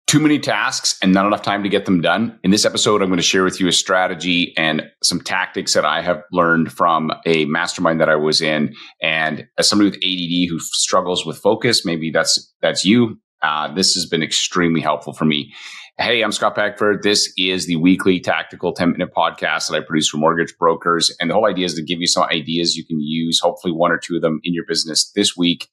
Too many tasks and not enough time to get them done. In this episode, I'm going to share with you a strategy and some tactics that I have learned from a mastermind that I was in. And as somebody with ADD who struggles with focus, maybe that's you. This has been extremely helpful for me. Hey, I'm Scott Peckford. This is the weekly tactical 10-minute podcast that I produce for mortgage brokers. And the whole idea is to give you some ideas you can use, hopefully one or two of them in your business this week,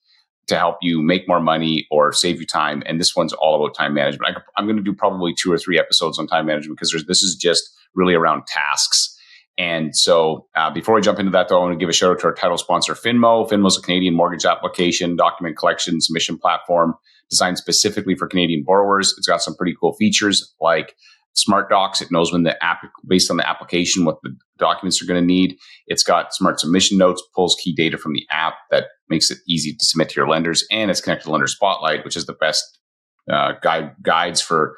to help you make more money or save you time. And this one's all about time management. I'm going to do probably 2 or 3 episodes on time management because this is just really around tasks. And so before I jump into that, though, I want to give a shout out to our title sponsor, Finmo. Finmo is a Canadian mortgage application, document collection, submission platform designed specifically for Canadian borrowers. It's got some pretty cool features like Smart Docs. It knows when the app, based on the application, what the documents are going to need. It's got smart submission notes, pulls key data from the app that makes it easy to submit to your lenders. And it's connected to Lender Spotlight, which is the best guides for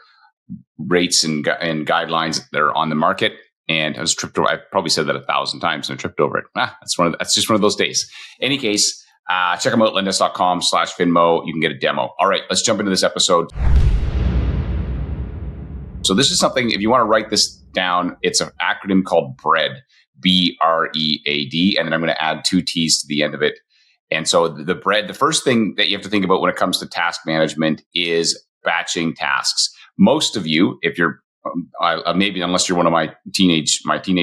rates and guidelines that are on the market. And I was tripped over. I've probably said that 1,000 times and I tripped over it. That's just one of those days. Any case, check them out, lendus.com/Finmo. You can get a demo. All right, let's jump into this episode. So this is something, if you want to write this down, it's an acronym called B.R.E.A.D, B.R.E.A.D, and then I'm going to add 2 T's to the end of it. And so the B.R.E.A.D, the first thing that you have to think about when it comes to task management is batching tasks. Most of you, if you're maybe unless you're one of my teenage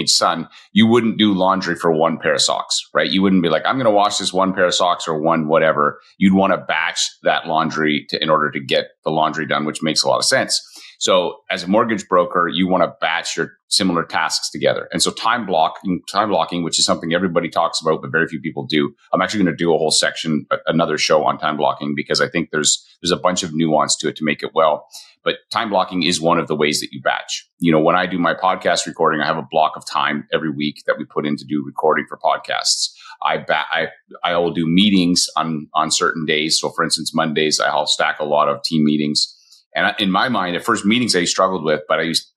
son, you wouldn't do laundry for one pair of socks, right? You wouldn't be like, I'm going to wash this one pair of socks or one whatever. You'd want to batch that laundry in order to get the laundry done, which makes a lot of sense. So as a mortgage broker, you want to batch your similar tasks together. And so time blocking, which is something everybody talks about, but very few people do. I'm actually going to do a whole section, another show on time blocking, because I think there's a bunch of nuance to it to make it well. But time blocking is one of the ways that you batch. You know, when I do my podcast recording, I have a block of time every week that we put in to do recording for podcasts. I will do meetings on certain days. So for instance, Mondays, I'll stack a lot of team meetings. And in my mind, at first meetings I struggled with,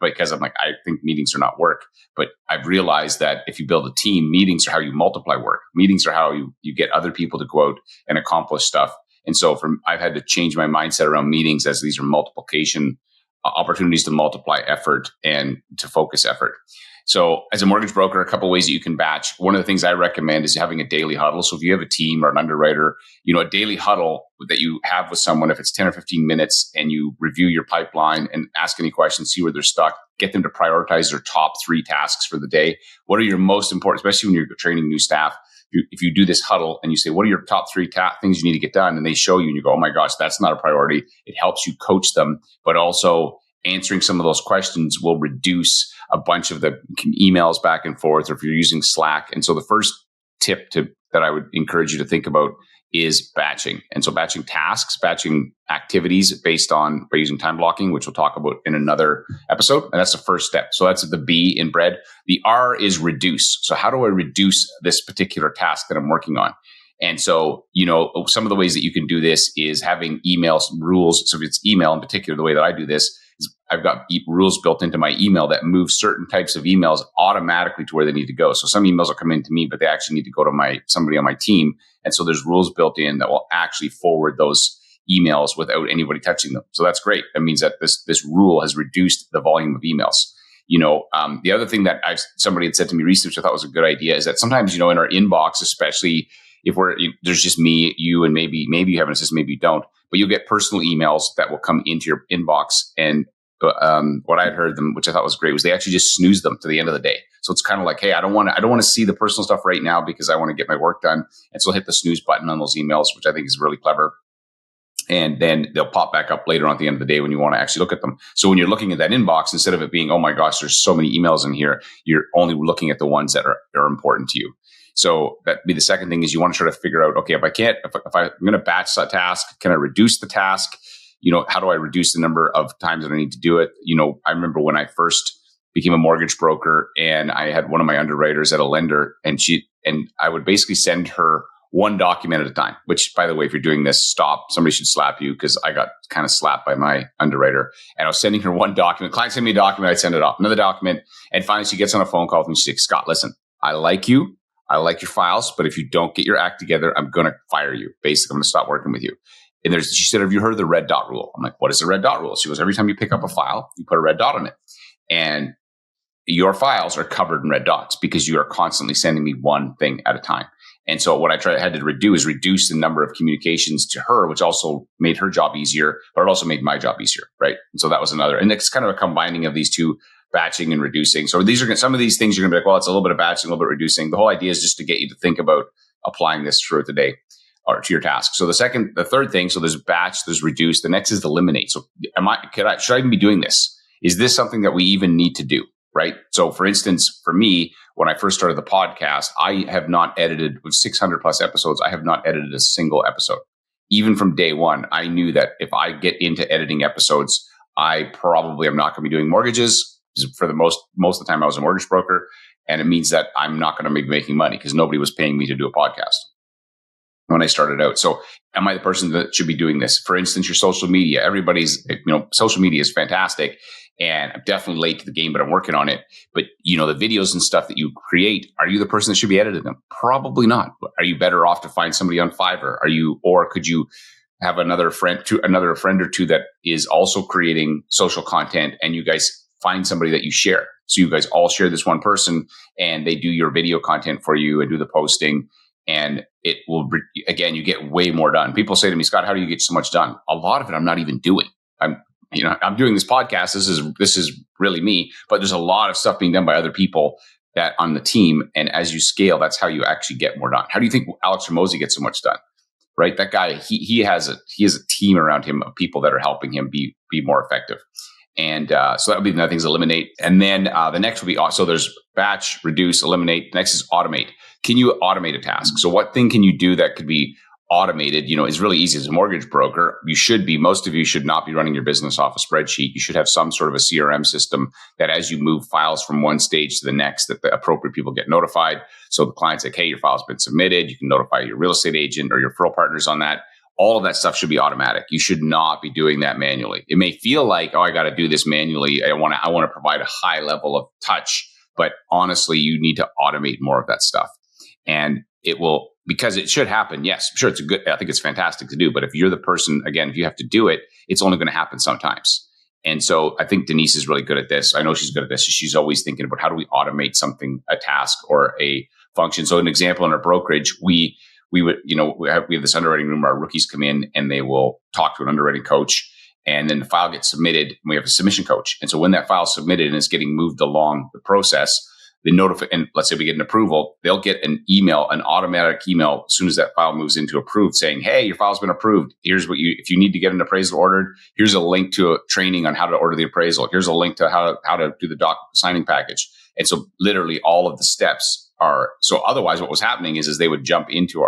because I'm like, I think meetings are not work. But I've realized that if you build a team, meetings are how you multiply work. Meetings are how you get other people to go out and accomplish stuff. And so I've had to change my mindset around meetings, as these are multiplication opportunities to multiply effort and to focus effort. So as a mortgage broker, a couple of ways that you can batch. One of the things I recommend is having a daily huddle. So if you have a team or an underwriter, a daily huddle that you have with someone, if it's 10 or 15 minutes, and you review your pipeline and ask any questions, see where they're stuck, get them to prioritize their top 3 tasks for the day. What are your most important, especially when you're training new staff? If you do this huddle and you say, what are your top 3 things you need to get done? And they show you and you go, oh my gosh, that's not a priority. It helps you coach them, but also answering some of those questions will reduce a bunch of the emails back and forth, or if you're using Slack. And so the first tip that I would encourage you to think about is batching. And so batching tasks, batching activities by using time blocking, which we'll talk about in another episode. And that's the first step. So that's the B in B.R.E.A.D. The R is reduce. So how do I reduce this particular task that I'm working on? And so, some of the ways that you can do this is having emails rules. So if it's email in particular, the way that I do this is I've got rules built into my email that move certain types of emails automatically to where they need to go. So some emails will come into me, but they actually need to go to somebody on my team. And so there's rules built in that will actually forward those emails without anybody touching them. So that's great. That means that this rule has reduced the volume of emails. The other thing that somebody had said to me recently, which I thought was a good idea, is that sometimes, in our inbox, especially if there's just me, you, and maybe you have an assistant, maybe you don't, but you'll get personal emails that will come into your inbox. And what I had heard them, which I thought was great, was they actually just snooze them to the end of the day. So it's kind of like, hey, I don't want to see the personal stuff right now because I want to get my work done. And so hit the snooze button on those emails, which I think is really clever. And then they'll pop back up later on at the end of the day when you want to actually look at them. So when you're looking at that inbox, instead of it being, oh my gosh, there's so many emails in here, you're only looking at the ones that are important to you. So that'd be the second thing, is you want to try to figure out, okay, if I'm going to batch that task, can I reduce the task? How do I reduce the number of times that I need to do it? I remember when I first became a mortgage broker and I had one of my underwriters at a lender, and I would basically send her one document at a time, which, by the way, if you're doing this, stop. Somebody should slap you, because I got kind of slapped by my underwriter. And I was sending her one document. Client sent me a document. I'd send it off. Another document. And finally, she gets on a phone call with me. She's like, Scott, listen, I like you. I like your files, but if you don't get your act together, I'm going to fire you. Basically, I'm going to stop working with you. And she said, have you heard of the red dot rule? I'm like, what is the red dot rule? She goes, every time you pick up a file, you put a red dot on it. And your files are covered in red dots because you are constantly sending me one thing at a time. And so what I had to do is reduce the number of communications to her, which also made her job easier, but it also made my job easier, right? And so that was another. And it's kind of a combining of these two, batching and reducing. So these are some of these things you're going to be like, well, it's a little bit of batching, a little bit of reducing. The whole idea is just to get you to think about applying this throughout the day or to your task. So the third thing, so there's batch, there's reduce. The next is eliminate. So should I even be doing this? Is this something that we even need to do? Right. So for instance, for me, when I first started the podcast, I have not edited with 600 plus episodes. I have not edited a single episode. Even from day one, I knew that if I get into editing episodes, I probably am not going to be doing mortgages. For the most of the time, I was a mortgage broker. And it means that I'm not going to be making money because nobody was paying me to do a podcast when I started out. So am I the person that should be doing this? For instance, your social media, social media is fantastic. And I'm definitely late to the game, but I'm working on it. But, the videos and stuff that you create, are you the person that should be editing them? Probably not. Are you better off to find somebody on Fiverr? Or could you have another friend or two that is also creating social content, and you guys find somebody that you share? So you guys all share this one person and they do your video content for you and do the posting. And it will, again, you get way more done. People say to me, Scott, how do you get so much done? A lot of it I'm not even doing. I'm doing this podcast. This is really me, but there's a lot of stuff being done by other people that on the team. And as you scale, that's how you actually get more done. How do you think Alex Ramosi gets so much done? Right? That guy, he has a team around him of people that are helping him be more effective. And so that would be another thing is eliminate. And then the next would be, so there's batch, reduce, eliminate. The next is automate. Can you automate a task? So what thing can you do that could be automated? It's really easy as a mortgage broker. Most of you should not be running your business off a spreadsheet. You should have some sort of a CRM system that as you move files from one stage to the next, that the appropriate people get notified. So the client's like, hey, your file's been submitted. You can notify your real estate agent or your referral partners on that. All of that stuff should be automatic. You should not be doing that manually. It may feel like, I got to do this manually. I want to provide a high level of touch, but honestly, you need to automate more of that stuff. And it will, because it should happen. Yes, sure. I think it's fantastic to do, but if you're the person, again, if you have to do it, it's only going to happen sometimes. And so I think Denise is really good at this. I know she's good at this. She's always thinking about how do we automate something, a task or a function. So an example in our brokerage, we would, we have this underwriting room where our rookies come in and they will talk to an underwriting coach, and then the file gets submitted and we have a submission coach. And so when that file is submitted and it's getting moved along the process, they notify, and let's say we get an approval, they'll get an automatic email as soon as that file moves into approved saying, hey, your file's been approved. Here's if you need to get an appraisal ordered, here's a link to a training on how to order the appraisal. Here's a link to how to do the doc signing package. And so literally all of the steps are, so otherwise what was happening is they would jump into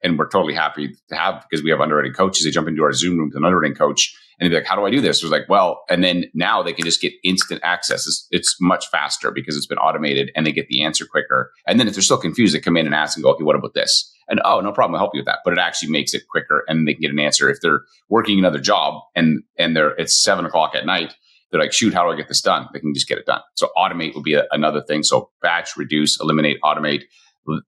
and we're totally happy to have, because we have underwriting coaches, they jump into our Zoom room with an underwriting coach and they'd be like, how do I do this? It was like, well, and then now they can just get instant access. It's much faster because it's been automated and they get the answer quicker. And then if they're still confused, they come in and ask and go, okay, what about this? And oh, no problem, I'll help you with that. But it actually makes it quicker and they can get an answer. If they're working another job and it's 7:00 at night, they're like, shoot, how do I get this done? They can just get it done. So automate will be another thing. So batch, reduce, eliminate, automate.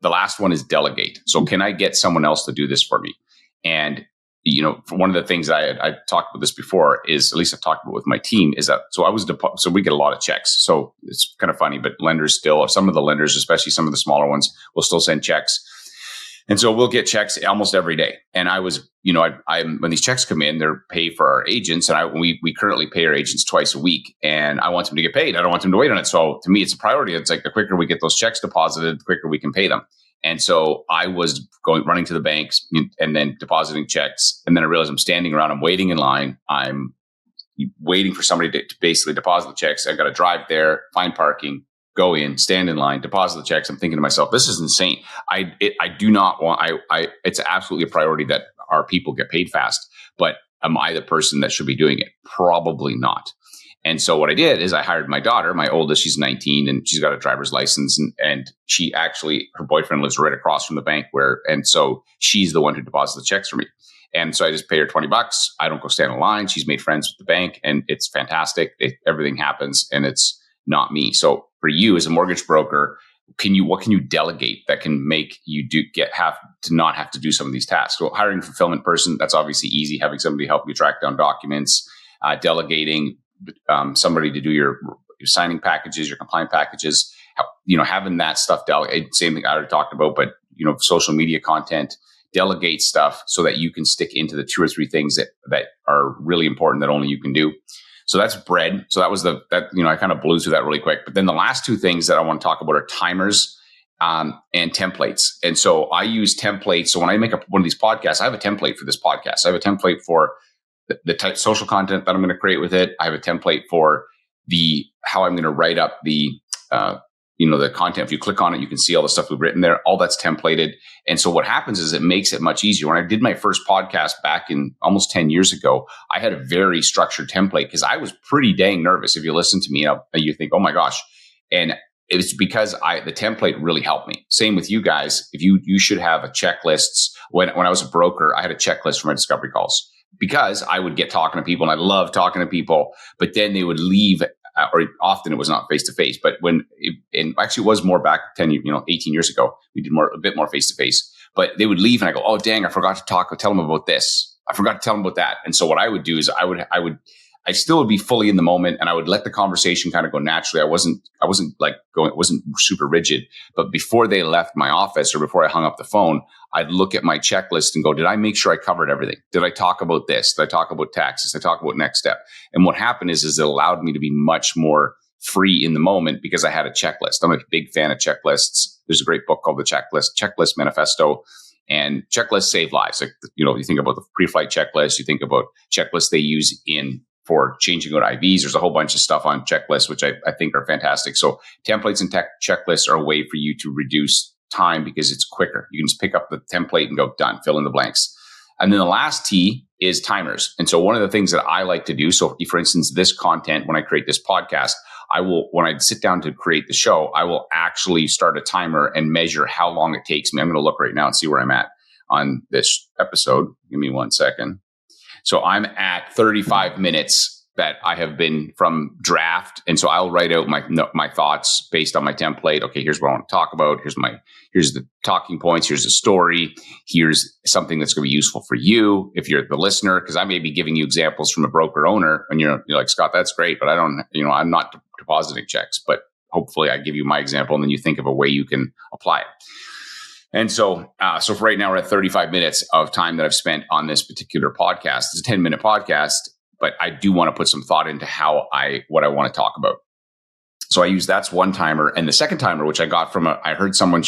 The last one is delegate. So can I get someone else to do this for me? And, for one of the things I talked about this before is, at least I've talked about with my team, is that, so we get a lot of checks. So it's kind of funny, but lenders still, or some of the lenders, especially some of the smaller ones, will still send checks. And so we'll get checks almost every day. And when these checks come in, they're paid for our agents. And we currently pay our agents twice a week. And I want them to get paid. I don't want them to wait on it. So to me, it's a priority. It's like the quicker we get those checks deposited, the quicker we can pay them. And so I was running to the banks and then depositing checks. And then I realized I'm standing around, I'm waiting in line. I'm waiting for somebody to basically deposit the checks. I've got to drive there, find parking, go in, stand in line, deposit the checks. I'm thinking to myself, this is insane. I do not want, it's absolutely a priority that our people get paid fast, but am I the person that should be doing it? Probably not. And so what I did is I hired my daughter, my oldest, she's 19 and she's got a driver's license, and she actually, her boyfriend lives right across from the bank and so she's the one who deposits the checks for me. And so I just pay her $20. I don't go stand in line. She's made friends with the bank and it's fantastic. Everything happens and it's not me. So for you as a mortgage broker, what can you delegate that can make you not have to do some of these tasks? Well, hiring a fulfillment person, that's obviously easy. Having somebody help you track down documents, delegating somebody to do your signing packages, your compliant packages, having that stuff delegate. Same thing I already talked about, but social media content, delegate stuff so that you can stick into the 2 or 3 things that are really important that only you can do. So that's B.R.E.A.D. So that was I kind of blew through that really quick. But then the last 2 things that I want to talk about are timers and templates. And so I use templates. So when I make one of these podcasts, I have a template for this podcast. I have a template for the type social content that I'm going to create with it. I have a template for how I'm going to write up the content. If you click on it, you can see all the stuff we've written there. All that's templated. And so what happens is it makes it much easier. When I did my first podcast back in almost 10 years ago, I had a very structured template because I was pretty dang nervous. If you listen to me, you think, oh my gosh. And it's because the template really helped me. Same with you guys. If you should have a checklists. When I was a broker, I had a checklist for my discovery calls because I would get talking to people and I love talking to people, but then they would leave. Or often it was not face to face, but actually it was more back 18 years ago, we did a bit more face to face, but they would leave and I go, oh, dang, I forgot to tell them about this. I forgot to tell them about that. And so what I would do is I still would be fully in the moment and I would let the conversation kind of go naturally. It wasn't super rigid, but before they left my office or before I hung up the phone, I'd look at my checklist and go, did I make sure I covered everything? Did I talk about this? Did I talk about taxes? Did I talk about next step? And what happened is it allowed me to be much more free in the moment because I had a checklist. I'm a big fan of checklists. There's a great book called The Checklist Manifesto. And checklists save lives. Like, you think about the pre-flight checklist, you think about checklists they use for changing out IVs. There's a whole bunch of stuff on checklists, which I think are fantastic. So templates and checklists are a way for you to reduce time because it's quicker. You can just pick up the template and go, done, fill in the blanks. And then the last T is timers. And so one of the things that I like to do, so for instance, this content, when I create this podcast, when I sit down to create the show, I will actually start a timer and measure how long it takes me. I'm going to look right now and see where I'm at on this episode. Give me 1 second. So I'm at 35 minutes that I have been from draft. And so I'll write out my thoughts based on my template. Okay, here's what I want to talk about. Here's the talking points. Here's the story. Here's something that's going to be useful for you if you're the listener, because I may be giving you examples from a broker owner and you're like, Scott, that's great, but I'm not depositing checks, but hopefully I give you my example and then you think of a way you can apply it. And so for right now, we're at 35 minutes of time that I've spent on this particular podcast. It's a 10-minute podcast, but I do want to put some thought into what I want to talk about. So that's one timer. And the second timer, which I got I heard someone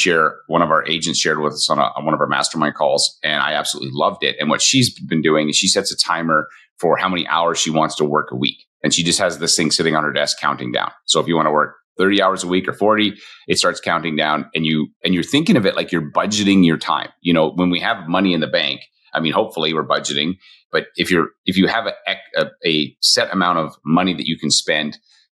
one of our agents shared with us on one of our mastermind calls, and I absolutely loved it. And what she's been doing is she sets a timer for how many hours she wants to work a week. And she just has this thing sitting on her desk counting down. So if you want to work 30 hours a week or 40, it starts counting down, and you're thinking of it like you're budgeting your time. When we have money in the bank, hopefully we're budgeting, but if you have a set amount of money that you can spend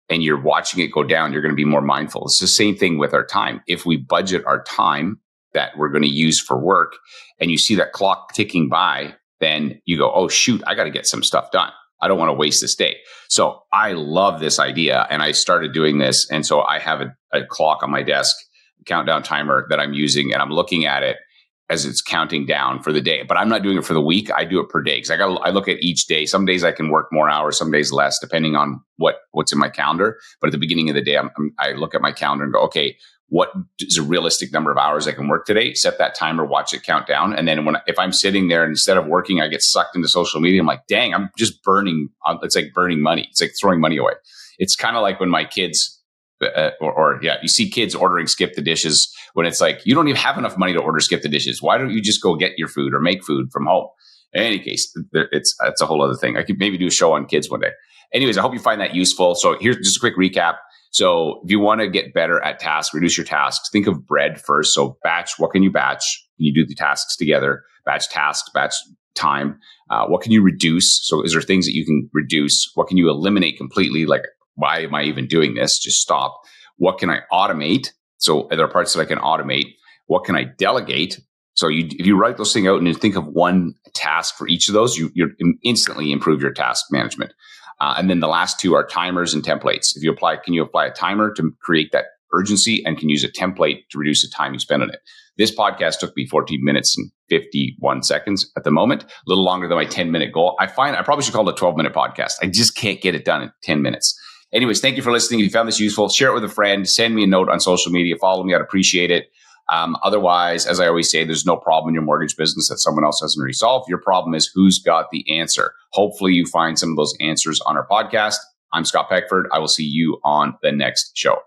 and you're watching it go down, you're going to be more mindful. It's the same thing with our time. If we budget our time that we're going to use for work and you see that clock ticking by, then you go, oh shoot, I got to get some stuff done. I don't want to waste this day. So I love this idea and I started doing this. And so I have a clock on my desk, a countdown timer that I'm using, and I'm looking at it as it's counting down for the day. But I'm not doing it for the week. I do it per day because I look at each day. Some days I can work more hours, some days less, depending on what's in my calendar. But at the beginning of the day, I look at my calendar and go, okay, what is a realistic number of hours I can work today? Set that timer, watch it count down. And then if I'm sitting there and instead of working, I get sucked into social media, I'm like, dang, I'm just burning. It's like burning money. It's like throwing money away. It's kind of like when my kids, you see kids ordering skip the dishes when it's like, you don't even have enough money to order skip the dishes. Why don't you just go get your food or make food from home? In any case, it's a whole other thing. I could maybe do a show on kids one day. Anyways, I hope you find that useful. So here's just a quick recap. So if you want to get better at tasks, reduce your tasks, think of B.R.E.A.D first. So batch, what can you batch? Can you do the tasks together? Batch tasks, batch time. What can you reduce? So is there things that you can reduce? What can you eliminate completely? Like, why am I even doing this? Just stop. What can I automate? So are there parts that I can automate? What can I delegate? So if you write those things out and you think of one task for each of those, you instantly improve your task management. And then the last two are timers and templates. Can you apply a timer to create that urgency and can use a template to reduce the time you spend on it. This podcast took me 14 minutes and 51 seconds at the moment, a little longer than my 10-minute goal. I find I probably should call it a 12-minute podcast. I just can't get it done in 10 minutes. Anyways, thank you for listening. If you found this useful, share it with a friend, send me a note on social media, follow me. I'd appreciate it. Otherwise, as I always say, there's no problem in your mortgage business that someone else hasn't already solved. Your problem is who's got the answer. Hopefully you find some of those answers on our podcast. I'm Scott Peckford. I will see you on the next show.